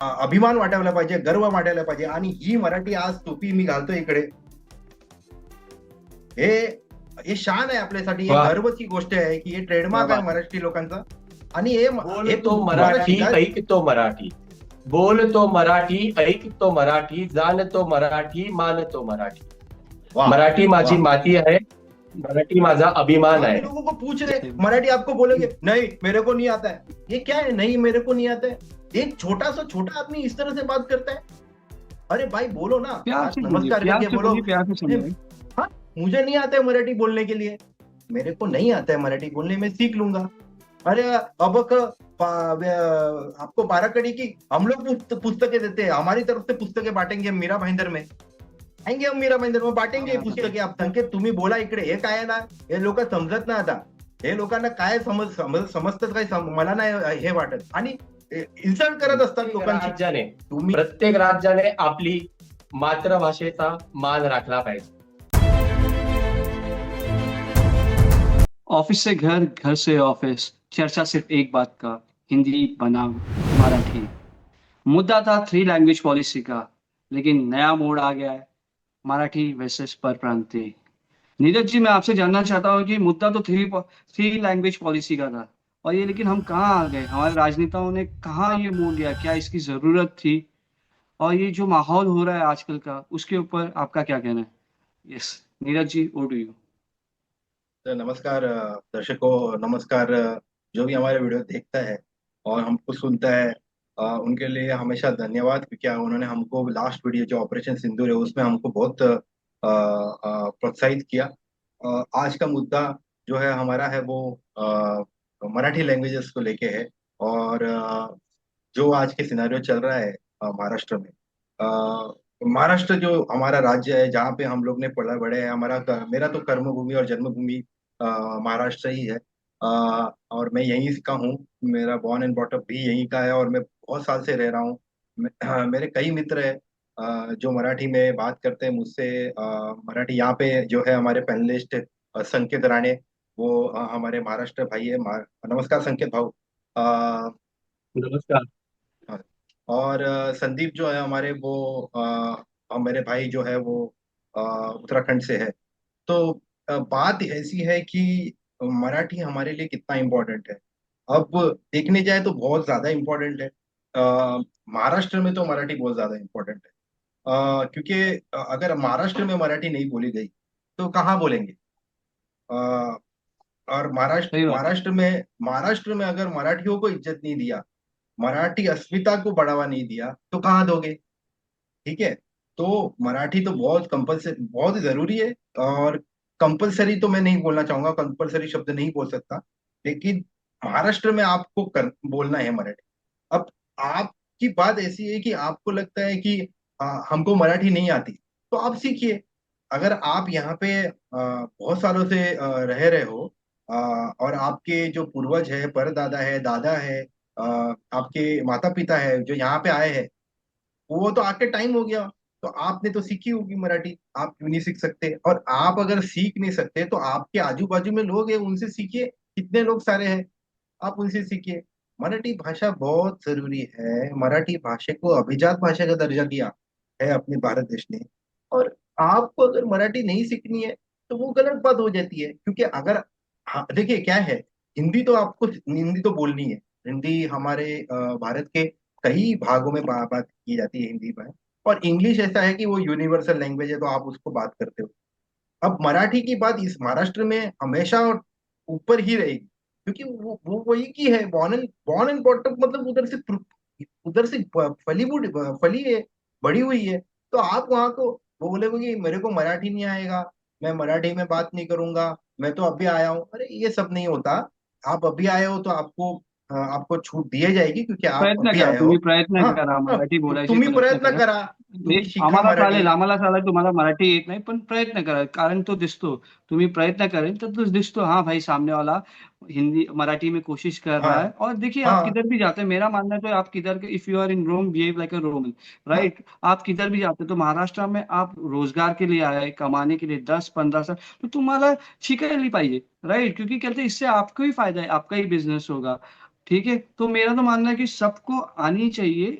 अभिमान वाटायला पाहिजे, गर्व वाटायला पाहिजे. आणि ही मराठी आज टोपी मी घालतोय इकडे, हे हे शान आहे आपल्यासाठी. हे वाह! गर्वची गोष्ट आहे की हे क्या ट्रेडमार्क आहे बात है. मराठी लोकांचा. आणि हे हे बोलतो तुम्हाला मराठी, शिकाय. ऐकतो मराठी. बोलतो मराठी, ऐकतो मराठी, जाणतो मराठी, मानतो मराठी. वाह मराठी माझी वाह. माती आहे, मराठी माझा अभिमान अभी आहे. लोगों को पूछ रहे मराठी, आपको बोलेंगे नहीं मेरे को नहीं आता है. ये क्या है नहीं मेरे को नहीं आता है? एक छोटा आदमी इस तरह से बात करता है. अरे भाई बोलो ना, प्यार आज से बोलिए, नमस्कार प्यार करके से बोलो. बोलिए, प्यार से "नहीं, समझाइए। हाँ मुझे नहीं आता है मराठी बोलने के लिए, मेरे को नहीं आता है मराठी बोलने, मैं सीख लूंगा. अरे अबक आपको 12 कड़ी की हम लोग पुस्तकें देते हैं, हमारी तरफ से पुस्तकें बांटेंगे मीरा भाईंदर में. आएंगे हम मीरा भाईंदर में बांटेंगे ही पुस्तके. आप संकेत तुम्ही बोला इकडे. हे काय आहे ना, हे लोक समजत ना आता. हे लोकांना काय समजतात काय मला नाही हे वाटत. आणि इन्सल्ट करत असतात लोकांची. राज्याने, तुम्ही प्रत्येक राज्याने आपली मातृभाषेचा मान राखला पाहिजे. ऑफिस से घर, घर से ऑफिस, चर्चा सिर्फ एक बात का, हिंदी बनाम मराठी. मुद्दा था 3 लैंग्वेज पॉलिसी का, लेकिन नया मोड़ आ गया है, मराठी वर्सेस परप्रांतीय. नीरज जी, मैं आपसे जानना चाहता हूँ कि मुद्दा तो थ्री लैंग्वेज पॉलिसी का था, और ये लेकिन हम कहाँ आ गए? हमारे राजनेताओं ने कहाँ ये मोड़ लिया? क्या इसकी जरूरत थी? और ये जो माहौल हो रहा है आजकल का, उसके ऊपर आपका क्या कहना है? Yes, Neeraj ji, over to you. तो नमस्कार दर्शकों, नमस्कार जो भी हमारे वीडियो देखता है और हमको सुनता है, उनके लिए हमेशा धन्यवाद. क्योंकि उन्होंने हमको लास्ट वीडियो जो ऑपरेशन सिंदूर है उसमें हमको बहुत प्रोत्साहित किया. आज का मुद्दा जो है हमारा है वो मराठी लैंग्वेजेस को लेके है. और जो आज के सिनारियो चल रहा है महाराष्ट्र में. महाराष्ट्र जो हमारा राज्य है जहाँ पे हम लोग ने पढ़ा बड़े हैं, मेरा तो कर्मभूमि और जन्मभूमि महाराष्ट्र ही है. और मैं यहीं का हूँ. मेरा बॉर्न एंड ब्रॉट अप भी यहीं का है और मैं बहुत साल से रह रहा हूँ. मेरे कई मित्र हैं जो मराठी में बात करते हैं मुझसे. मराठी यहाँ पे जो है हमारे पैनलिस्ट संकेत राणे, वो हमारे महाराष्ट्र भाई है. नमस्कार संकेत भाऊ. अ, नमस्कार. हाँ. और संदीप जो है हमारे वो मेरे भाई जो है वो अ, उत्तराखंड से है. तो बात ऐसी है कि मराठी हमारे लिए कितना इम्पोर्टेंट है. अब देखने जाए तो बहुत ज्यादा इम्पोर्टेंट है. महाराष्ट्र में तो मराठी बहुत ज्यादा इम्पोर्टेंट है. क्योंकि अगर महाराष्ट्र में मराठी नहीं बोली गई तो कहाँ बोलेंगे. अ, और सही बात है. महाराष्ट्र में अगर मराठियों को इज्जत नहीं दिया, मराठी अस्मिता को बढ़ावा नहीं दिया तो कहाँ दोगे. ठीक है. तो मराठी तो बहुत कंपलसरी, बहुत जरूरी है. और कंपलसरी तो मैं नहीं बोलना चाहूंगा, कंपलसरी शब्द नहीं बोल सकता. लेकिन महाराष्ट्र में आपको बोलना है मराठी. अब आपकी बात ऐसी है कि आपको लगता है कि हमको मराठी नहीं आती, तो आप सीखिए. अगर आप यहाँ पे बहुत सालों से रह रहे हो, और आपके जो पूर्वज है, परदादा है, दादा है, आपके माता पिता है जो यहाँ पे आए हैं, वो तो आके टाइम हो गया. तो आपने तो सीखी होगी मराठी, आप क्यों नहीं सीख सकते. और आप अगर सीख नहीं सकते तो आपके आजू बाजू में लोग हैं, उनसे सीखिए. कितने लोग सारे हैं, आप उनसे सीखिए. मराठी भाषा बहुत जरूरी है. मराठी भाषा को अभिजात भाषा का दर्जा दिया है अपने भारत देश ने. और आपको अगर मराठी नहीं सीखनी है तो वो गलत बात हो जाती है. क्योंकि अगर, हाँ देखिए क्या है, हिंदी तो बोलनी है. हिंदी हमारे भारत के कई भागों में बात की जाती है हिंदी में. और इंग्लिश ऐसा है कि वो यूनिवर्सल लैंग्वेज है तो आप उसको बात करते हो. अब मराठी की बात इस महाराष्ट्र में हमेशा ऊपर ही रहेगी. क्योंकि वो वही की है, बॉर्न एंड बॉटम, मतलब उधर से फली है, बड़ी हुई है. तो आप वहां को वो बोलेगे कि मेरे को मराठी नहीं आएगा, मैं मराठी में बात नहीं करूंगा, मैं तो अभी आया हूँ. अरे ये सब नहीं होता. आप अभी आए हो तो आपको छूट दी जाएगी क्योंकि आप प्रयत्न अभी करा, आए हो. तुम्ही प्रयत्न हाँ करा, हाँ. मराठी बोलायचे तुम्ही प्रयत्न प्रयत्न करा. करा, तुम्ही शिका आम्हाला मराठी. चालेल, आम्हाला चालेल, तुम्हाला मराठी येत नाही, पण प्रयत्न करा, कारण तो दिसतो. तुम्ही प्रयत्न करेल तर तो दिसतो, हाँ भाई सामने वाला हिंदी मराठी में कोशिश कर हाँ रहा है. और देखिए, आप हाँ किधर भी जाते हैं, मेरा मानना है तो आप किधर के, if you are in Rome, behave like a Roman, हाँ. राइट. आप किधर भी जाते हो तो महाराष्ट्र में आप रोजगार के लिए आए, कमाने के लिए 10-15 साल, तो तुम्हाला शिकायला पाहिजे, राइट. क्योंकि कहते हैं इससे आपको ही फायदा है, आपका ही बिजनेस होगा. ठीक है, तो मेरा तो मानना है कि सबको आनी चाहिए.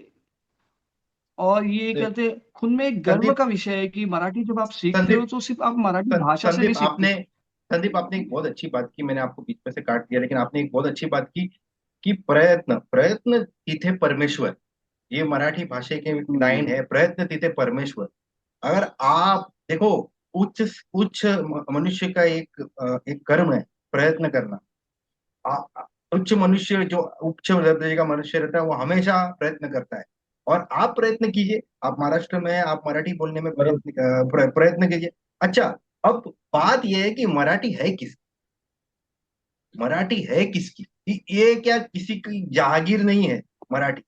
और ये कहते हैं खुद में एक गर्व संदीप का विषय है कि मराठी जब आप सीखते हो संदीप तो सिर्फ आप मराठी भाषा से नहीं संदीप सीखते। आपने एक बहुत अच्छी बात की, मैंने आपको बीच में से काट दिया, लेकिन आपने एक बहुत अच्छी बात की कि प्रयत्न प्रयत्न तिथे परमेश्वर, ये मराठी भाषे के लाइन हम्म, है, प्रयत्न तिथे परमेश्वर। अगर आप देखो, उच्च उच्च मनुष्य का एक कर्म है प्रयत्न करना। आ- उच्च मनुष्य, जो उच्च दर्जे का मनुष्य रहता है, वो हमेशा प्रयत्न करता है। और आप प्रयत्न कीजिए, आप महाराष्ट्र में हैं, आप मराठी बोलने में बरोबर. प्रयत्न कीजिए। अच्छा, अब बात यह है कि मराठी है किस, मराठी है किसकी? ये क्या किसी की जहागीर नहीं है मराठी।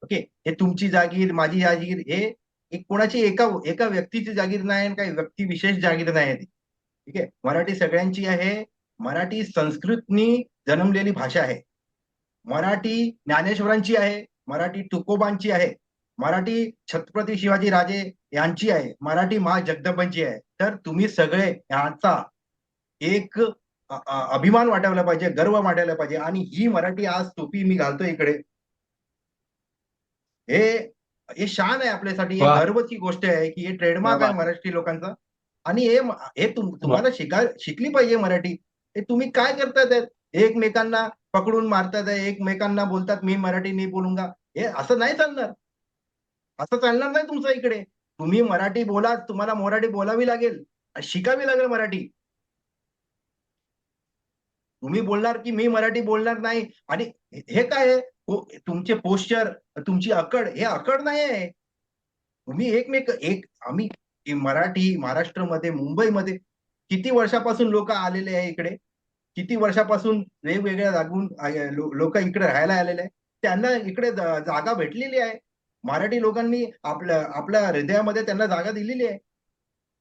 ओके, हे तुमची जागीर, माझी जागीर, हे एक कोणाची एका एका व्यक्तीची जागीर नाही आणि काही व्यक्ती विशेष जागीर नाही आहे ती. ठीक आहे, मराठी सगळ्यांची आहे. मराठी संस्कृतनी जन्मलेली भाषा आहे. मराठी ज्ञानेश्वरांची आहे, मराठी तुकोबांची आहे, मराठी छत्रपती शिवाजी राजे यांची आहे, मराठी मा जगदंबांची आहे. तर तुम्ही सगळे यांचा एक अभिमान वाटायला पाहिजे, गर्व वाटायला पाहिजे. आणि ही मराठी आज टोपी मी घालतोय इकडे, हे हे शान आहे आपल्यासाठी, हे वा, गर्वची गोष्ट आहे की हे क्या ट्रेडमार्क आहे बात है। मराठी लोकांचा. आणि हे वा. तुम्हाला शिकली पाहिजे मराठी. हे तुम्ही काय करतायत? एकमेकांना पकडून मारतात, एकमेकांना बोलतात मी मराठी नाही बोलूंगा. हे असं नाही चालणार, असं चालणार नाही तुमचं इकडे. तुम्ही मराठी बोला, तुम्हाला मराठी बोलावी लागेल, शिकावी लागेल मराठी. तुम्ही बोलणार की मी मराठी बोलणार नाही, आणि हे काय आहे? तुमचे पोस्चर, तुमची अकड, हे अकड नाही आहे. तुम्ही आम्ही मराठी महाराष्ट्रामध्ये, मुंबईमध्ये किती वर्षापासून लोक आलेले आहे इकडे, किती वर्षापासून वेगवेगळ्या जागून लोक इकडे राहायला आलेले आहे. त्यांना इकडे जागा भेटलेली आहे. मराठी लोकांनी आपल्या आपल्या हृदयामध्ये त्यांना जागा दिलेली आहे.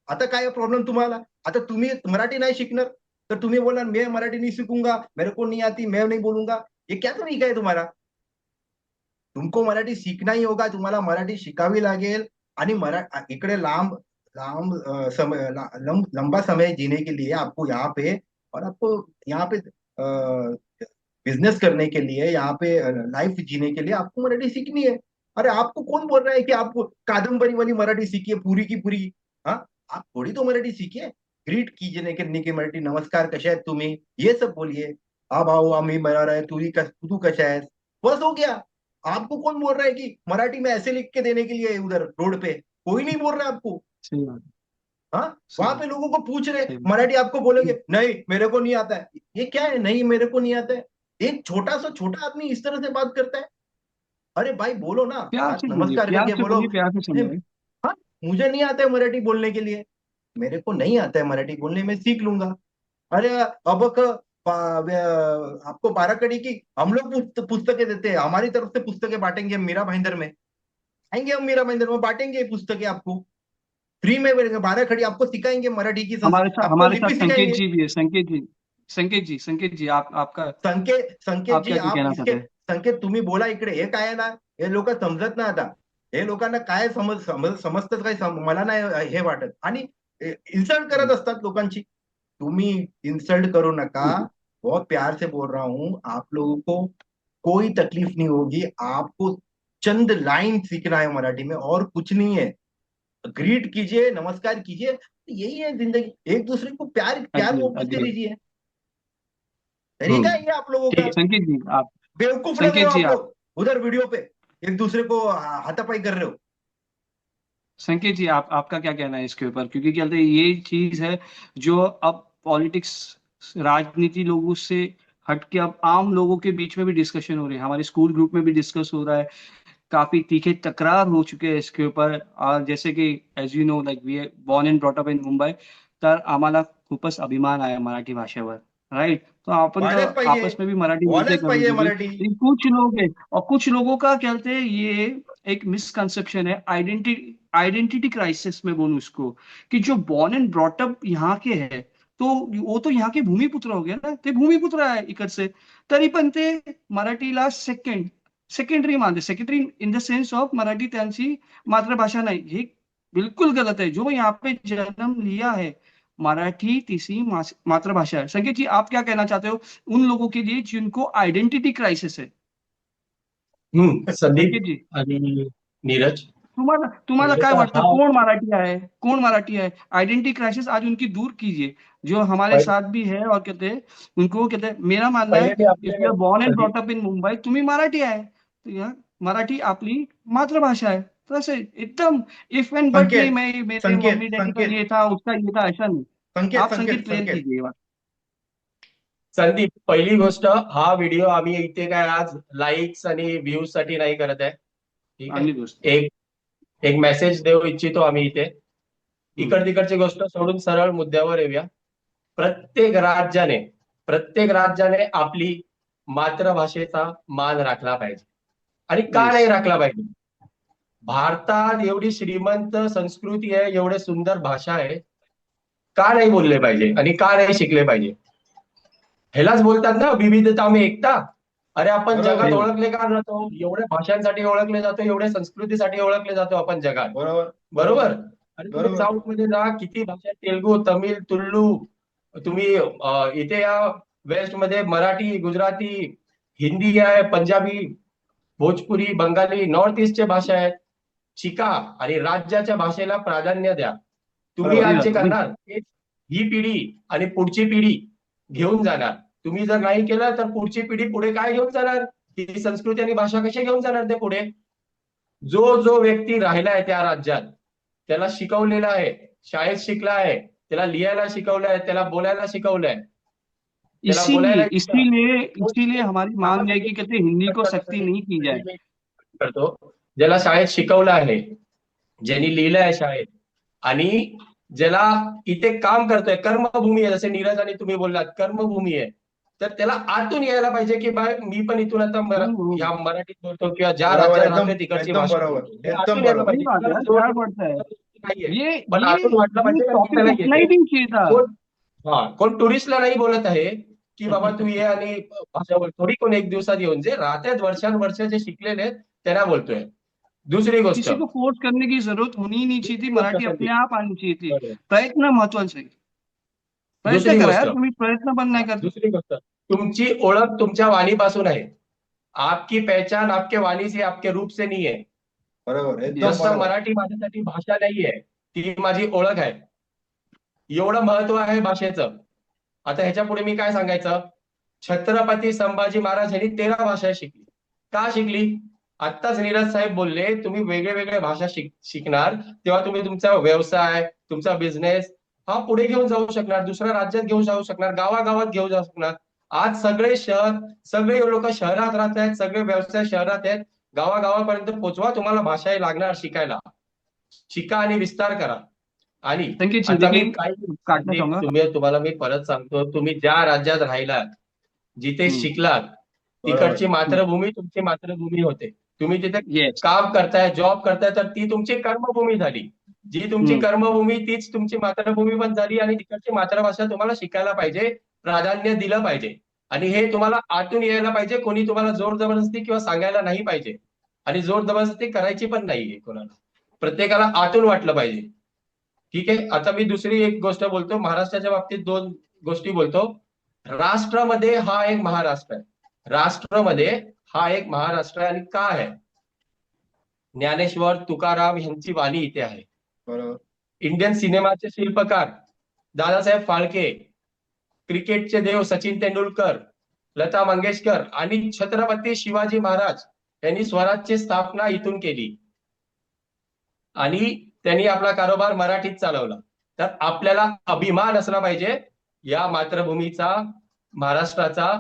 आता काय प्रॉब्लेम तुम्हाला? आता तुम्ही मराठी नाही शिकणार, तर तुम्ही बोलणार मैं मराठी नहीं सीखूंगा, मेरे को नहीं आती, मैं नहीं बोलूंगा. ये क्या तरीका है तुम्हारा? तुमको मराठी सीखना ही होगा, तुम्हाला मराठी शिकावी लागेल. आणि इकडे लांब लांब समय लंबा समय जीने के लिए आपको यहाँ पे, और आपको यहाँ पे बिजनेस करने के लिए, यहाँ पे लाइफ जीने के लिए आपको मराठी सीखनी है. अरे आपको कौन बोल रहा है कि आपको कादम्बरी वाली मराठी सीखिए पूरी की पूरी? हाँ, आप थोड़ी तो मराठी सीखिए. ग्रीट कीजिए करने की मराठी, नमस्कार कशा आहेत तुम्ही, ये सब बोलिए. हा भाऊ आम्ही बरोबर आहे, तू कशा आहेस, बस हो गया. आपको कौन बोल रहा है कि मराठी में ऐसे लिख के देने के लिए उधर रोड पे? कोई नहीं बोल रहा है आपको. सही बात हाँ, सही वहां बात पे लोगों को पूछ रहे सही मराठी, आपको बोलेंगे बात। नहीं मेरे को नहीं आता है. ये क्या है, नहीं मेरे को नहीं आता है? एक छोटा सा छोटा आदमी इस तरह से बात करता है. अरे भाई बोलो ना, प्यार हाथ से बोलिए, नमस्कार प्यार करके से बोलो. बोलिए, प्यार से "नहीं, समझाइए। हाँ, मुझे नहीं आता है मराठी बोलने के लिए, मेरे को नहीं आता है मराठी बोलने में, सीख लूंगा. अरे अब आपको 12 कड़ी की हम लोग पुस्तकें देते हैं, हमारी तरफ से पुस्तकें बांटेंगे मीरा भाईंदर में, आएंगे हम मीरा भाईंदर में, बांटेंगे पुस्तकें आपको फ्री में. 12 खड़ी आपको सिखाएंगे मराठी की आपको हमारे साथ लिपि संकेत सिखाएंगे. जी भी है, संकेत जी, संकेत जी, आपका संकेत आप जी, क्या आप कहना इसके चाहते हैं? संकेत तुम्ही बोला इकडे. हे काय आहे ना, हे लोक समजत ना आता. हे लोकांना काय समजतात काय, मला नाही हे वाटत. आणि इन्सल्ट करत असतात लोकांची. तुम्ही इंसल्ट करो नका. बहुत प्यार से बोल रहा हूं, आप लोगों को कोई तकलीफ नहीं होगी. आपको चंद लाइन सीखना है मराठी में, और कुछ नहीं है. ग्रीट कीजिए, नमस्कार कीजिए, यही है जिंदगी. एक दूसरे को प्यार प्यार अग्री मोहब्बत से अग्री। दीजिए. तरीका हम्म. है ये आप लोगों ठीक का. है. संकेत जी आप बेवकूफ लग रहे संकेत हो जी आप आप लोग उधर वीडियो पे, एक दूसरे को हाथापाई कर रहे हो. संकेत जी आप आपका क्या कहना है इसके ऊपर? क्योंकि क्या कहते हैं ये चीज है जो अब पॉलिटिक्स, राजनीति लोगों से हट के अब आम लोगों के बीच में भी डिस्कशन हो रही है, हमारे स्कूल ग्रुप में भी डिस्कस हो रहा है, काफी तीखे तक्रार हो चुके हैं इसके ऊपर. और जैसे की as you know like we are born and brought up in Mumbai, तर आम्हाला खूपच अभिमान आहे मराठी भाषेवर, राइट? तो आपण व्हायलाच पाहिजे, आपस में भी मराठी मिलते व्हायलाच कभी पाहिजे कभी. मराठी. लेकिन कुछ लोग हैं, और कुछ लोगों का क्या कहते हैं ये एक मिसकंसेप्शन है, आइडेंटिटी क्राइसिस में बोलूं इसको, कि जो बॉर्न एंड ब्रॉट अप यहाँ के है, तो वो तो यहाँ के भूमिपुत्र हो गए ना, ते भूमिपुत्र आहे इकडचे, तरी पण ते मराठीला सेकंडरी मानते, secondary in the sense of Marathi त्यांची मातृभाषा नाही. हे बिल्कुल गलत है. जो यहाँ पे जन्म लिया है, मराठी तीसरी मातृभाषा है. संकेत जी आप क्या कहना चाहते हो उन लोगों के लिए जिनको आइडेंटिटी क्राइसिस है? संदीप संकेत जी. आणि नीरज, तुम्हाला तुम्हाला पहिले काय तर वाटतं हा कोण मराठी आहे, कोण मराठी है? आइडेंटिटी क्राइसिस आज उनकी दूर कीजिए, जो हमारे पहिले साथ भी है, और कहते हैं उनको, कहते हैं मेरा मानना है, पहिले मी इफ आपले you are born and Sandeep brought up in Mumbai, तुम्ही मराठी आहे, तर या मराठी आपली मातृभाषा है, तसे एकदम इफ एंड बट नहीं, संकेत मैं मेरे संकेत मम्मी डैडी का संकेत ये था उसका ये था, ऐसा नहीं। संकेत आप संकेत संकेत क्लियर संकेत कीजिए ये बात। संदीप, पहिली गोष्ट, हा व्हिडिओ आम्ही इथे काय आज लाईक्स आणि व्ह्यूज साठी नाही करत आहे. ठीक आहे. अगली गोष्ट। एक एक मेसेज देऊ इच्छितो आम्ही इथे. हम्म, इकड तिकडची गोष्ट सोडून सरळ मुद्द्यावर येऊया. प्रत्येक राज्याने प्रत्येक राज्याने आपली मातृभाषेचा मान राखला पाहिजे. आणि का येस। नाही राखला पाहिजे? भारतात एवढी श्रीमंत संस्कृती आहे, एवढे सुंदर भाषा आहे, का नाही बोलले पाहिजे आणि का नाही शिकले पाहिजे? ह्यालाच बोलतात ना विविधता में एकता. अरे आपण बरोबर जगात सही बात। ओळखले का जातो? एवढ्या भाषांसाठी ओळखले जातो, एवढ्या संस्कृतीसाठी ओळखले जातो आपण जगात. बरोबर बरोबर. बरोबर आणि तुम्ही बरोबर साऊथ मध्ये जा, किती भाषा, तेलुगू, तमिळ, तुलू. तुम्ही इथे या वेस्ट मध्ये मराठी, गुजराती, हिंदी आहे, पंजाबी, भोजपुरी, बंगाली, नॉर्थ ईस्टच्या भाषा आहेत. शिका आणि राज्याच्या भाषेला प्राधान्य द्या. तुम्ही बरोबर सही आज जे बात है भाई। करणार तेच ही पिढी आणि पुढची पिढी घेऊन जाणार. तुम्ही जर नाही केलं तर पुढची पिढी पुढे काय घेऊन जाणार? ही संस्कृती आणि भाषा कशी घेऊन जाणार ते पुढे? जो जो व्यक्ती राहिलाय त्या राज्यात, त्याला शिकवलेलं आहे, शाळेत शिकला आहे, त्याला लिहायला शिकवलं आहे, त्याला बोलायला शिकवलंय, त्याला इसीलिए बोलायला येतं. इसीलिए तो इसीलिए हमारी मांग है कि कहते हैं हिंदी को सख्ती नहीं की जाए। करतो, ज्याला शाळेत शिकवलं आहे, ज्यांनी लिहिलं आहे शाळेत, आणि ज्याला इथे काम करतोय, कर्मभूमी आहे, जसे नीरज आणि तुम्ही बोललात कर्मभूमी आहे, तर त्याला आतून यायला पाहिजे की बाय मी पण इथून आता हम्म, ह्या मराठीत बोलतो किंवा ज्या बरोबर राज्यात एकदम राहतोय तिकडची एकदम भाषा बरोबर बोलतो. हे एकदम आतून यायला बरोबर सही पाहिजे. बात है त्याला यार, जोर क्या देऊन पड़ता है। नाहीये, ये पण ये आतून वाटलं ये पाहिजे की टॉपिक त्याला उठना ही येते. नहीं चाहिए था। कोण कोण टुरिस्टला नाही बोलत आहे की बाबा तू ये आणि भाषा बोल. थोडी कोण एक दिवसात येऊन, जे राहतात वर्षानुवर्ष, जे शिकलेले आहेत त्यांना बोलतोय. दुसरी गोष्ट किसी को फोर्स करने की जरूरत होनी ही नहीं चाहिए थी, दुसरी गोष्ट मराठी अपने संदीप, आप आनी चाहिए थी। बरोबर. प्रयत्न महत्वाचा आहे। प्रयत्न दुसरी करा गोष्ट यार, तुम्ही प्रयत्न पण नाही करत। दुसरी गोष्ट, तुमची ओळख तुमच्या वाणीपासून आहे. आपकी पहचान आपके वाणी से, आपके रूप से नहीं है. बरोबर एकदम यस। जसं बरोबर मराठी माझ्यासाठी भाषा नाहीये, ती माझी ओळख आहे. एवढं महत्व आहे भाषेचं. आता ह्याच्या पुढे मी काय सांगायचं? छत्रपती संभाजी महाराज यांनी 13 भाषा शिकली. का शिकली? आत्ताच नीरज साहेब बोलले, तुम्ही वेगळे वेगळे भाषा शिकणार, तेव्हा तुम्ही तुमचा व्यवसाय, तुमचा बिझनेस हा पुढे घेऊन जाऊ शकणार, दुसऱ्या राज्यात घेऊन जाऊ शकणार, गावागावात घेऊन जाऊ शकणार. आज सगळे लोक शहरात राहत आहेत, सगळे व्यवसाय शहरात आहेत. गावागावापर्यंत पोहोचवा, तुम्हाला भाषा ही लागणार शिकायला. शिका आणि विस्तार करा. आणि संकेत जी, आता मी लेकिन काय काटना चाहूंगा। तुम्हाला मी परत सांगतो, तुम्ही ज्या राज्यात राहिलात, जिथे हम्म, शिकलात, बरोबर तिकडची मातृभूमी तुमची मातृभूमी होते. तुम्ही तिथे यस। काम करताय, जॉब करताय, तर ती तुमची कर्मभूमी झाली. जी तुमची कर्मभूमी तीच तुमची मातृभूमी पण झाली, आणि तिकडची मातृभाषा तुम्हाला शिकायला पाहिजे, प्राधान्य दिलं पाहिजे. आणि हे तुम्हाला आतून यायला पाहिजे. कोणी तुम्हाला जोर जबरदस्ती किंवा सांगायला नाही पाहिजे, आणि जोर जबरदस्ती करायची पण नाहीये कोणाला. प्रत्येकाला आतून वाटलं पाहिजे. ठीक आहे. आता मी दुसरी एक गोष्ट बोलतो, महाराष्ट्राच्या बाबतीत 2 गोष्टी बोलतो. राष्ट्रामध्ये हा एक महाराष्ट्र आहे. राष्ट्रामध्ये हा एक महाराष्ट्र आहे. आणि का आहे? ज्ञानेश्वर तुकाराम यांची वाणी इथे आहे. बरोबर इंडियन सिनेमाचे शिल्पकार दादासाहेब फाळके, क्रिकेटचे देव सचिन तेंडुलकर, लता मंगेशकर आणि छत्रपती शिवाजी महाराज यांनी स्वराजची स्थापना इथून केली, आणि त्यांनी आपला कारोबार मराठीत चालवला. तर आपल्याला अभिमान असला पाहिजे या मातृभूमीचा, महाराष्ट्राचा.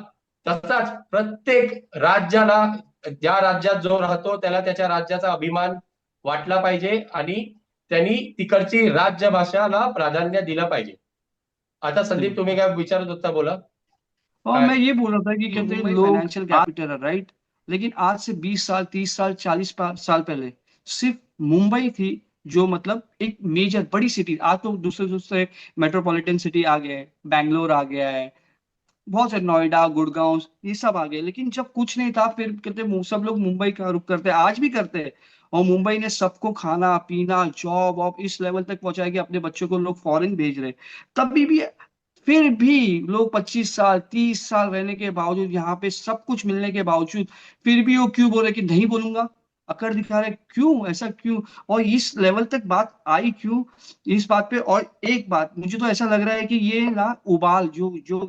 तसाच प्रत्येक राज्याला, ज्या राज्यात जो राहतो त्याला त्याच्या राज्याचा अभिमान वाटला पाहिजे, आणि त्यांनी तिकडची राज्यभाषाला प्राधान्य दिलं पाहिजे. आता संदीप तुम्ही काय विचारत होता, बोला. और काय? मैं ये बोल रहा था कि कहते हैं मुंबई लोग फाइनेंशियल कैपिटल है, राइट? लेकिन आज से 20 साल, 30 साल, 40 साल पहले सिर्फ मुंबई थी जो मतलब एक मेजर बड़ी सिटी। आज तो दूसरे दूसरे मेट्रोपॉलिटन सिटी आ गए हैं, बैंगलोर आ गया है, बहुत से नोएडा, गुड़गांव, ये सब आ गए। लेकिन जब कुछ नहीं था, फिर कहते सब लोग मुंबई का रुख करते हैं, आज भी करते हैं। और मुंबई ने सबको खाना पीना, जॉब और इस लेवल तक पहुंचाया कि अपने बच्चों को लोग फॉरेन भेज रहे हैं। तभी भी फिर भी लोग 25 साल, 30 साल रहने के बावजूद, यहाँ पे सब कुछ मिलने के बावजूद, फिर भी वो क्यों बोले कि नहीं बोलूंगा? अकड़ दिखा रहे, क्यों ऐसा क्यों, और इस लेवल तक बात आई क्यों इस बात पे। और एक बात मुझे तो ऐसा लग रहा है कि ये ना उबाल जो जो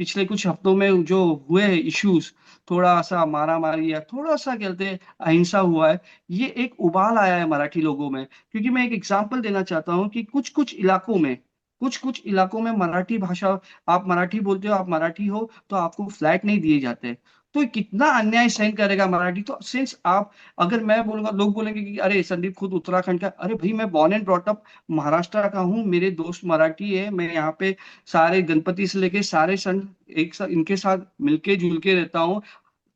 पिछले कुछ हफ्तों में जो हुए इश्यूज, थोड़ा सा मारा मारी या थोड़ा सा कहते हैं अहिंसा हुआ है, ये एक उबाल आया है मराठी लोगों में। क्योंकि मैं एक एग्जांपल देना चाहता हूँ कि कुछ कुछ इलाकों में मराठी भाषा, आप मराठी बोलते हो, आप मराठी हो तो आपको फ्लैट नहीं दिए जाते। तो कितना अन्याय सहन करेगा मराठी। तो सिंस आप, अगर मैं बोलूंगा, लोग बोलेंगे कि अरे संदीप खुद उत्तराखंड का, अरे भाई मैं born and brought up Maharashtra का हूँ, मेरे दोस्त मराठी है, मैं यहाँ पे सारे गणपति से लेके सारे सन एक साथ इनके साथ मिलके जुल के रहता हूँ।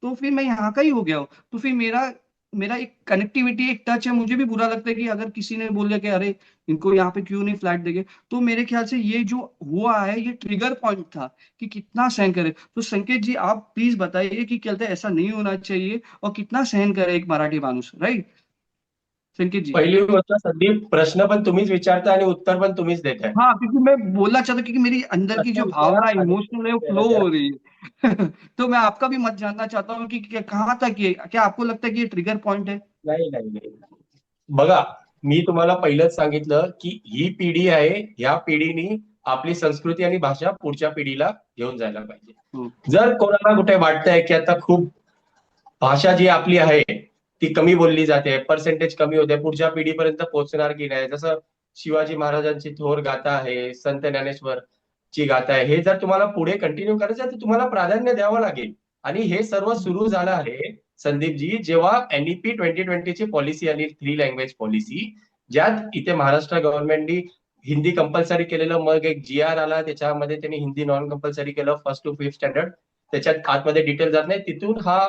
तो फिर मैं यहाँ का ही हो गया हूँ, तो फिर मेरा मेरा एक कनेक्टिविटी, एक टच है। मुझे भी बुरा लगता है कि अगर किसी ने बोल दिया कि अरे इनको यहाँ पे क्यों नहीं फ्लैट देंगे। तो मेरे ख्याल से ये जो हुआ है ये ट्रिगर पॉइंट था कि कितना सहन करे। तो संकेत जी आप प्लीज बताइए कि कहते हैं ऐसा नहीं होना चाहिए और कितना सहन करे एक मराठी माणूस, राइट संकेत जी। पहिली गोष्ट संदीप, प्रश्न पण तुम्हीच विचारता आणि उत्तर पण तुम्हीच देताय. हाँ क्योंकि मैं बोलना चाहता हूँ, क्योंकि मेरी अंदर की प्रश्न जो विचारा भावना आणि इमोशनल है वो द्यायला फ्लो द्या. हो रही है। तो मैं आपका भी मत जानना चाहता हूँ कि कहाँ तक ये, क्या आपको लगता है कि ये ट्रिगर पॉइंट है। नाही नाही नाही. बघा, मी तुम्हाला पहिलंच सांगितलं की ही पिढी आहे, ह्या पिढीनी आपली संस्कृती आणि भाषा पुढच्या पिढीला घेऊन जायला पाहिजे. हम्म, जर कोणाला कुठे वाटतंय की आता खूप भाषा जी आपली आहे ती कमी बोलली जाते, पर्सेंटेज कमी होते, पुढच्या पिढीपर्यंत पोहोचणार की नाही, जसं शिवाजी महाराजांची थोर गाथा आहे, संत ज्ञानेश्वर ची गाथा आहे, हे जर तुम्हाला पुढे कंटिन्यू करायचं आहे तर तुम्हाला प्राधान्य द्यावं लागेल. आणि हे सर्व सुरू झालं आहे संदीपजी जेव्हा एनईपी 2020 ची पॉलिसी आली, 3 लँग्वेज पॉलिसी, ज्यात इथे महाराष्ट्र गव्हर्नमेंटनी हिंदी कंपल्सरी केलेलं, मग एक GR आला त्याच्यामध्ये त्यांनी हिंदी नॉन कंपल्सरी केलं, 1st to 5th स्टँडर्ड. त्याच्यात आतमध्ये डिटेल जात नाही, तिथून हा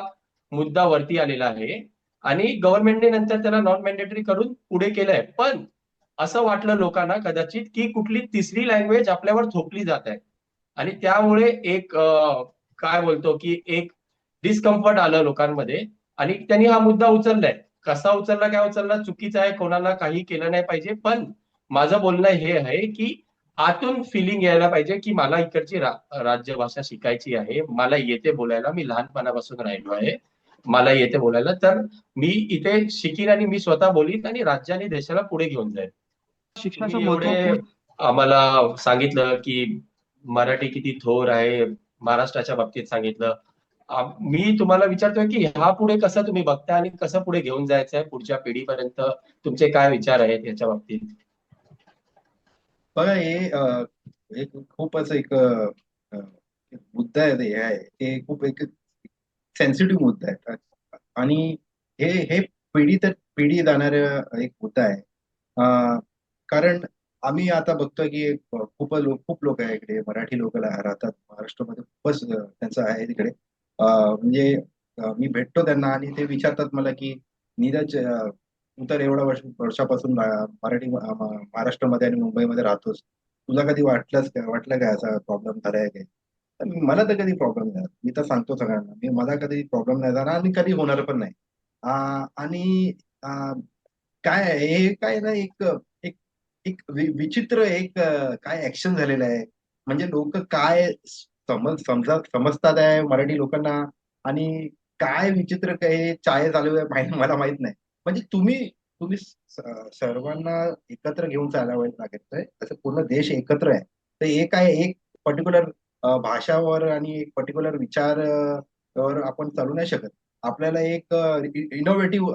मुद्दा वरती आलेला आहे. आणि गव्हर्नमेंटने नंतर त्याला नॉन मॅन्डेटरी करून पुढे केलंय. पण असं वाटलं लोकांना कदाचित की कुठली तिसरी लँग्वेज आपल्यावर थोपली जात आहे, आणि त्यामुळे एक काय बोलतो की एक डिस्कम्फर्ट आलं लोकांमध्ये. आणि त्यांनी हा मुद्दा उचललाय. कसा उचलला, काय उचलला, चुकीचा आहे, कोणाला काही केलं नाही पाहिजे. पण माझं बोलणं हे आहे की आतून फिलिंग यायला पाहिजे की मला इकडची राज्यभाषा शिकायची आहे, मला येते बोलायला, मी लहानपणापासून राहिलो आहे, मला येते बोलायला, तर मी इथे शिकीन आणि मी स्वतः बोलीन आणि राज्याने देशाला पुढे घेऊन जाईल. शिक्षणाचं तुम्ही महत्व एवढे खूप. आम्हाला सांगितलं की मराठी किती थोर आहे, महाराष्ट्राच्या बाबतीत सांगितलं. मी तुम्हाला विचारतोय की ह्या पुढे कसं तुम्ही बघता आणि कसं पुढे घेऊन जायचं आहे पुढच्या पिढीपर्यंत, तुमचे काय विचार आहेत याच्या बाबतीत. बघा हे एक खूपच एक मुद्दा आहे, ते हे आहे ते खूप एक सेन्सिटिव्ह मुद्दा आहे. आणि हे पिढी तर पिढी जाणारा एक मुद्दा आहे. कारण आम्ही आता बघतोय की खूप लोक आहे इकडे, मराठी लोक राहतात महाराष्ट्रामध्ये, खूपच त्यांचं आहे तिकडे. म्हणजे मी भेटतो त्यांना आणि ते विचारतात मला की नीरज, तू तर एवढ्या वर्षापासून महाराष्ट्रामध्ये आणि मुंबईमध्ये राहतोस, तुला कधी वाटलं काय असा प्रॉब्लेम झालाय काय? तर मला तर कधी प्रॉब्लेम नाही झाला. मी तर सांगतो सगळ्यांना, मला कधी प्रॉब्लेम नाही झाला आणि कधी होणार पण नाही. आणि काय आहे, हे काय ना, एक एक एक विचित्र काय ऍक्शन झालेलं आहे. म्हणजे लोक काय समजतात आहे मराठी लोकांना, आणि काय विचित्र काय चाळे चालू आहे मला माहित नाही. म्हणजे तुम्ही तुम्ही सर्वांना एकत्र घेऊन चालावं लागेल. असं पूर्ण देश एकत्र आहे, तर एक पर्टिक्युलर भाषावर आणि एक पर्टिक्युलर विचार वर आपण चालू नाही शकत. आपल्याला एक इनोव्हेटिव्ह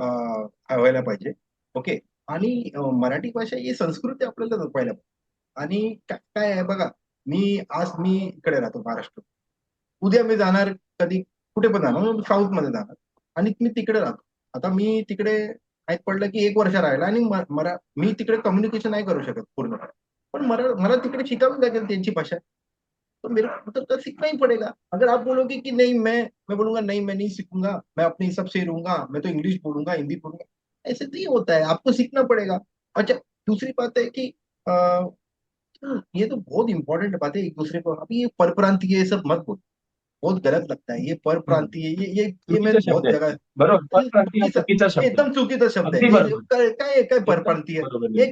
व्हायला पाहिजे. ओके. आणि मराठी भाषा ही संस्कृती आपल्याला जपायला पाहिजे. आणि काय आहे बघा, मी इकडे राहतो महाराष्ट्र, उद्या मी जाणार कधी कुठे पण जाणार, साऊथ मध्ये जाणार, आणि मी तिकडे राहतो. आता मी तिकडे माहित पडलं की 1 वर्ष राहिला आणि मी तिकडे कम्युनिकेशन नाही करू शकत पूर्ण, पण मला तिकडे शिकावी लागेल त्यांची भाषा. तो मेरे को तो सीखना ही पड़ेगा. अगर आप बोलोगे कि नहीं, मैं बोलूंगा नहीं, मैं नहीं सीखूंगा, मैं अपने हिसाब से ही रहूंगा, मैं तो इंग्लिश बोलूंगा, हिंदी बोलूंगा, ऐसे नहीं होता है, आपको सीखना पड़ेगा. अच्छा, दूसरी बात है कि ये तो बहुत इंपॉर्टेंट बात है, एक दूसरे को अभी ये परप्रांतीय ये सब मत बोलो, बहुत गलत लगता है ये परप्रांतीय, ये चुकीचा मैंने शब्द बहुत आहे. जगह बरोबर, ये परप्रांतीय हा चुकीचा, चुकीचा शब्द आहे. एकदम चुकीचा शब्द अगदी आहे. बरोबर, काय एकदम परप्रांतीय, बरोबर हे आहे.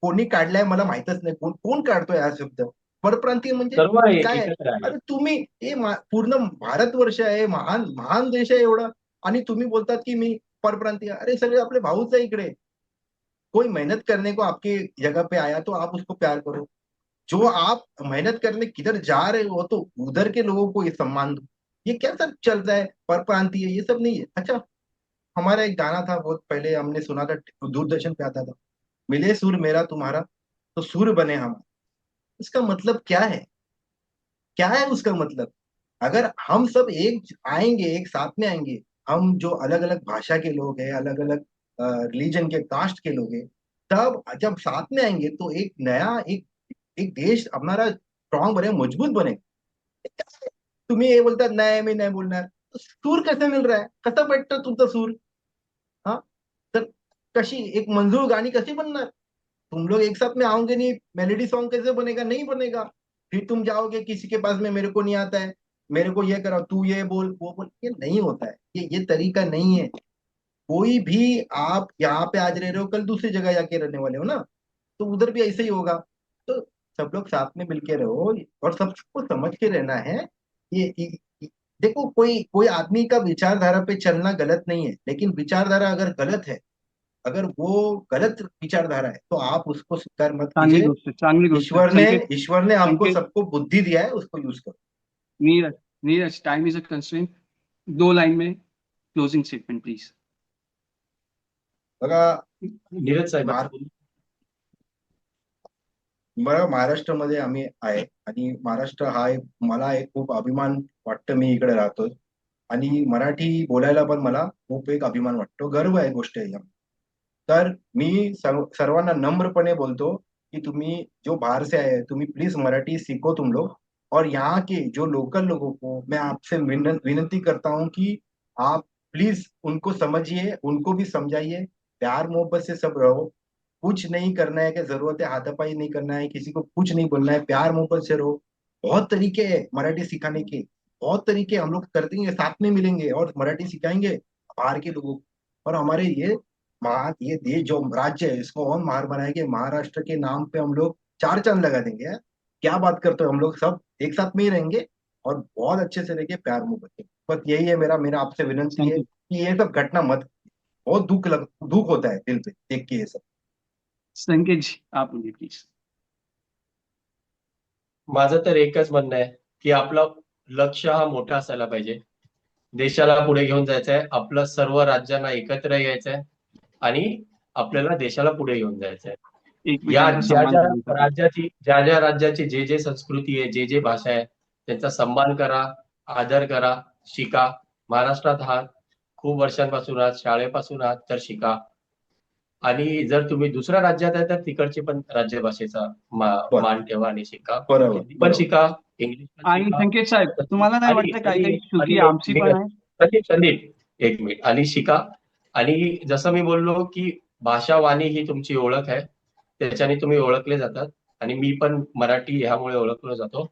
कोणी काढलाय मला माहितच नाही, कोण काढतोय हा शब्द परप्रांतीय म्हणजे सर्व काय आहे? एकत्र आहे. अरे तुम्ही पूर्ण भारतवर्ष आहे, महान महान देश आहे एवढा, आणि तुम्ही बोलतात की मी परप्रांतीय, अरे सगळे आपले भाऊच आहे इकडे. कोई मेहनत करने को आपकी जगह पे आया तो आप उसको प्यार करो, जो आप मेहनत करने किधर जा रहे हो तो उधर के लोगों को ये सम्मान दो। ये क्या सब चल रहा है, परप्रांतीय ये सब नहीं है। अच्छा, हमारा एक गाना था बहुत पहले, हमने सुना था, दूरदर्शन पे आता था, मिले सुर मेरा तुम्हारा तो सुर बने हम। इसका मतलब क्या है? क्या है उसका मतलब? अगर हम सब एक आएंगे, एक साथ में आएंगे, हम जो अलग अलग भाषा के लोग हैं, अलग अलग रिलीजन के, कास्ट के लोग हैं, तब जब साथ में आएंगे तो एक नया एक एक देश हमारा स्ट्रॉन्ग बने, मजबूत बने। तुम्ही हे बोलतात नाही मी नाही बोलणार, तो सूर कसा मिल रहा है, कसा भेटतो तुमचा सूर? हाँ, तर कशी एक मंजूर गाणी कशी बनणार? तुम लोग एक साथ में आओगे नहीं, मेलोडी सॉन्ग कैसे बनेगा? नहीं बनेगा। फिर तुम जाओगे किसी के पास में, मेरे को नहीं आता है, मेरे को ये करो, तू ये बोल वो बोल, ये नहीं होता है, ये तरीका नहीं है। कोई भी, आप यहाँ पे आज रह रहे हो, कल दूसरी जगह जाके रहने वाले हो ना, तो उधर भी ऐसे ही होगा। तो सब लोग साथ में मिलके रहो और सबको समझ के रहना है। ये देखो, कोई कोई आदमी का विचारधारा पे चलना गलत नहीं है, लेकिन विचारधारा अगर गलत है, अगर वो गलत विचारधारा है, तो आप उसको स्वीकार मत चांगली कीजिए। गोष्ट, चांगली गोष्ट. ईश्वर ने संकेत, ईश्वर ने हमको संकेत, सबको बुद्धि दिया है, उसको यूज करो। Neeraj, Neeraj, time is a constraint. 2 line में क्लोजिंग स्टेटमेंट प्लीज. बघा, नीरज साहेब मार बघा, महाराष्ट्रामध्ये आम्ही आहे, आणि महाराष्ट्र हा एक, मला एक खूप अभिमान वाटतं, मी इकडे राहतोय, आणि मराठी बोलायला पण मला खूप एक अभिमान वाटतो, गर्व आहे गोष्ट आहे. तर मी सर्वांना नम्रपणे बोलतो कि तुम्ही जो बाहर से आए हैं, तुम्ही प्लीज मराठी सीखो तुम लोग, और यहाँ के जो लोकल लोगों को मैं आपसे विनती करता हूँ कि आप प्लीज उनको समझिए, उनको भी समझाइए, प्यार मोहब्बत से सब रहो। कुछ नहीं करना है कि जरूरत है हाथापाई नहीं करना है, किसी को कुछ नहीं बोलना है, प्यार मोहब्बत से रहो। बहुत तरीके हैं मराठी सिखाने के, बहुत तरीके हम लोग कर देंगे, साथ में मिलेंगे और मराठी सिखाएंगे बाहर के लोगों को। और हमारे ये देश जो राज्य है, इसको और महार बनाएंगे, महाराष्ट्र के नाम पे हम लोग 4 चांद लगा देंगे यार। क्या बात करते हो, हम लोग सब एक साथ में ही रहेंगे और बहुत अच्छे से रहेंगे, प्यार मोहब्बत से। बस यही है, मेरा मेरा आपसे विनंती है संकेत, कि ये सब घटना मत, बहुत दुख होता है दिल पे देख के ये सब। संकेत जी आप बोलिए प्लीज. माझं तर एकच म्हणणं आहे की आपलं लक्ष हा मोठा असायला पाहिजे. देशाला पुढे घेऊन जायचंय, आपलं सर्व राज्यांना एकत्र यायचंय आणि आपल्याला देशाला पुढे घेऊन जायचंय. या एकमेकांचा ज्या सम्मान ज्या करायचा आहे. राज्याची जे संस्कृती आहे, जे भाषा आहे, त्यांचा सन्मान करा, आदर करा, शिका. महाराष्ट्रात आहात, खूप वर्षांपासून आहात, शाळेपासून आहात, तर शिका. आणि जर तुम्ही दुसऱ्या राज्यात आहे तर तिकडची पण राज्यभाषेचा बरं, मान ठेवा आणि शिका. बरोबर हिंदी पण बरोबर. शिका, इंग्लिश पण आणि शिका. संकेत साहेब, तुम्हाला नाही आणि वाटतं काही आणि काही चुकी आणि आमची पण आहे? संदीप, एक मिनिट. आणि शिका. आणि जसं मी बोललो की भाषा वाणी ही तुमची ओळख आहे, त्याच्याने तुम्ही ओळखले जातात. आणि मी पण मराठी ह्यामुळे ओळखलो जातो.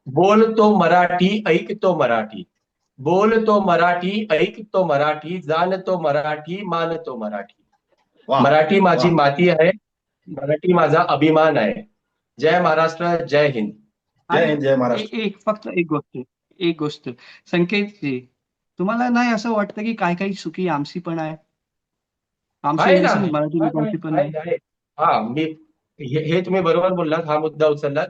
बोलतो मराठी, ऐकतो मराठी. बोलतो मराठी, ऐकतो मराठी, जाणतो मराठी, मानतो मराठी. वाह मराठी माझी वाह. माती आहे, मराठी माझा अभिमान आहे. जय महाराष्ट्र, जय हिंद. जय आणि हिंद, जय महाराष्ट्र. फक्त एक गोष्ट संकेत जी, तुम्हाला नाही असं वाटतं की काही काही चुकी आमची पण आहे? आमची आहे इन द ना, सेन्स मराठी लोकांची पण आहे. आहे. हा, मी हे तुम्ही बरोबर बोललात, हा मुद्दा उचललात.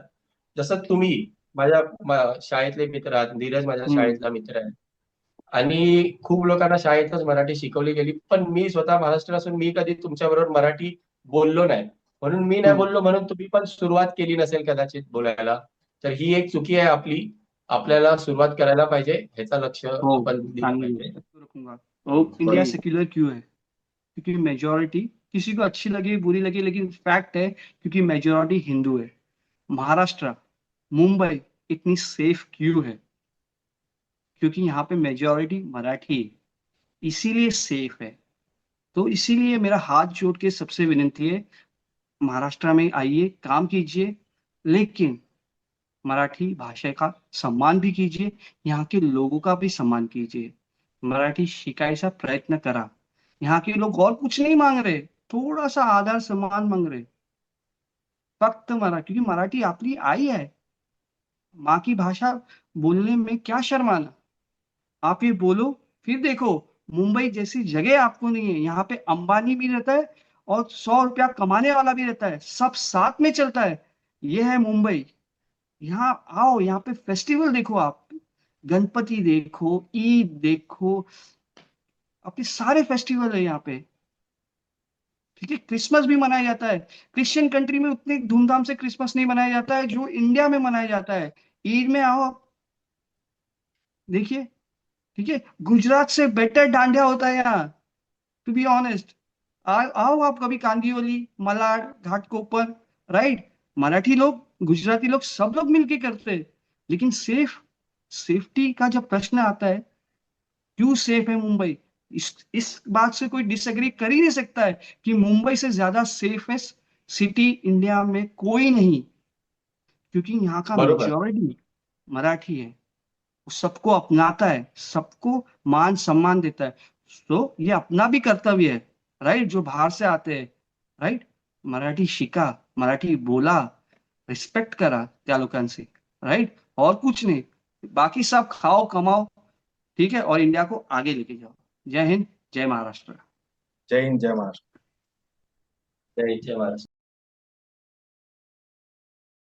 जसं तुम्ही माझ्या शाळेतले मित्र आहात, नीरज माझ्या हम्म. शाळेतला मित्र आहे. आणि खूप लोकांना शाळेतच मराठी शिकवली गेली, पण मी स्वतः महाराष्ट्र असून मी कधी तुमच्याबरोबर मराठी बोललो नाही. म्हणून मी नाही हम्म. बोललो, म्हणून तुम्ही पण सुरुवात केली नसेल कदाचित बोलायला. तर ही एक चुकी आहे आपली. आपल्याला सुरुवात करायला पाहिजे, ह्याचा लक्ष हो, आपण दिलं चांगली पाहिजे. गोष्ट. रखूंगा. और इंडिया बड़ी सेक्युलर क्यों है? क्योंकि मेजोरिटी, किसी को अच्छी लगे बुरी लगे, लेकिन फैक्ट है क्योंकि मेजोरिटी हिंदू है. महाराष्ट्र, मुंबई इतनी सेफ क्यों है? क्योंकि यहाँ पे मेजोरिटी मराठी है, इसीलिए सेफ है. तो इसीलिए मेरा हाथ जोड़ के सबसे विनती है, महाराष्ट्र में आइए, काम कीजिए, लेकिन मराठी भाषा का सम्मान भी कीजिए, यहाँ के लोगों का भी सम्मान कीजिए. मराठी शिकायचा प्रयत्न करा. यहाँ के लोग और कुछ नहीं मांग रहे, थोड़ा सा आदर सम्मान मांग रहे, फक्त मराठी, क्योंकि मराठी आपली आई है. माँ की भाषा बोलने में क्या शर्माना? आप ये बोलो, फिर देखो मुंबई जैसी जगह आपको नहीं है। यहाँ पे अंबानी भी रहता है और 100 रुपया कमाने वाला भी रहता है, सब साथ में चलता है। ये है मुंबई। यहाँ आओ, यहाँ पे फेस्टिवल देखो आप, गणपति देखो, ईद देखो, अपने सारे फेस्टिवल है यहाँ पे। ठीक है, क्रिसमस भी मनाया जाता है। क्रिश्चियन कंट्री में उतने धूमधाम से क्रिसमस नहीं मनाया जाता है जो इंडिया में मनाया जाता है। ईद में आओ आप, देखिए। ठीक है, गुजरात से बेटर डांडिया होता है यहाँ, टू बी ऑनेस्ट। आओ आप कभी कांदिवली, मलाड, घाटकोपर, राइट। मराठी लोग, गुजराती लोग, सब लोग मिलके करते हैं। लेकिन सेफ्टी का जब प्रश्न आता है, क्यों सेफ है मुंबई, इस बात से कोई डिसएग्री कर ही नहीं सकता है कि मुंबई से ज्यादा सेफेस्ट सिटी इंडिया में कोई नहीं। क्योंकि यहाँ का बरोबर. मेजॉरिटी मराठी है, वो सबको अपनाता है, सबको मान सम्मान देता है। तो ये अपना भी कर्तव्य है, राइट, जो बाहर से आते हैं, राइट, मराठी शिका, मराठी बोला, रिस्पेक्ट करा त्या लोकांचे, राइट, और कुछ नहीं। बाकी सब खाओ कमाओ, ठीक है, और इंडिया को आगे लेके जाओ। जय हिंद, जय महाराष्ट्र। जय हिंद, जय महाराष्ट्र। जय जय महाराज.